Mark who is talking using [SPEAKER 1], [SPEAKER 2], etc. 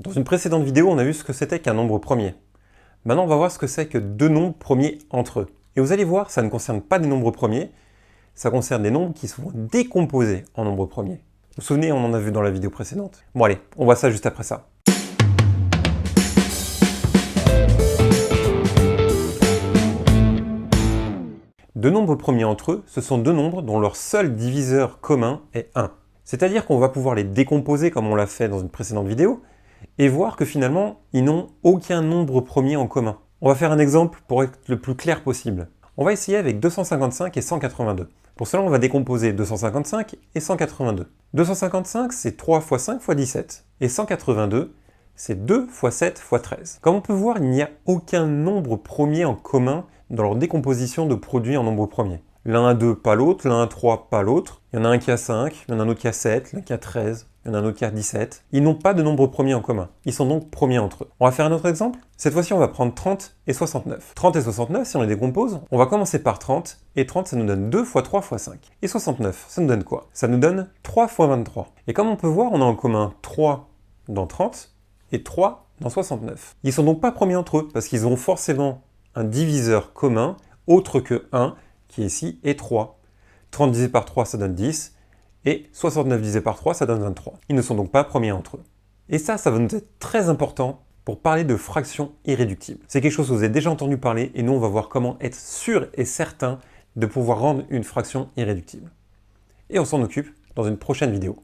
[SPEAKER 1] Dans une précédente vidéo, on a vu ce que c'était qu'un nombre premier. Maintenant, on va voir ce que c'est que deux nombres premiers entre eux. Et vous allez voir, ça ne concerne pas des nombres premiers, ça concerne des nombres qui sont décomposés en nombres premiers. Vous vous souvenez, on en a vu dans la vidéo précédente. Bon allez, on voit ça juste après ça. Deux nombres premiers entre eux, ce sont deux nombres dont leur seul diviseur commun est 1. C'est-à-dire qu'on va pouvoir les décomposer comme on l'a fait dans une précédente vidéo, et voir que finalement, ils n'ont aucun nombre premier en commun. On va faire un exemple pour être le plus clair possible. On va essayer avec 255 et 182. Pour cela, on va décomposer 255 et 182. 255, c'est 3 x 5 x 17. Et 182, c'est 2 x 7 x 13. Comme on peut voir, il n'y a aucun nombre premier en commun dans leur décomposition de produits en nombres premiers. L'un a 2, pas l'autre, l'un a 3, pas l'autre. Il y en a un qui a 5, il y en a un autre qui a 7, l'un qui a 13, il y en a un autre qui a 17. Ils n'ont pas de nombre premier en commun. Ils sont donc premiers entre eux. On va faire un autre exemple. Cette fois-ci, on va prendre 30 et 69. 30 et 69, si on les décompose, on va commencer par 30, et 30, ça nous donne 2 x 3 x 5. Et 69, ça nous donne quoi? Ça nous donne 3 x 23. Et comme on peut voir, on a en commun 3 dans 30 et 3 dans 69. Ils sont donc pas premiers entre eux, parce qu'ils ont forcément un diviseur commun, autre que 1, qui ici est 3. 30 divisé par 3, ça donne 10, et 69 divisé par 3, ça donne 23. Ils ne sont donc pas premiers entre eux. Et ça va nous être très important pour parler de fractions irréductibles. C'est quelque chose que vous avez déjà entendu parler, et nous on va voir comment être sûr et certain de pouvoir rendre une fraction irréductible. Et on s'en occupe dans une prochaine vidéo.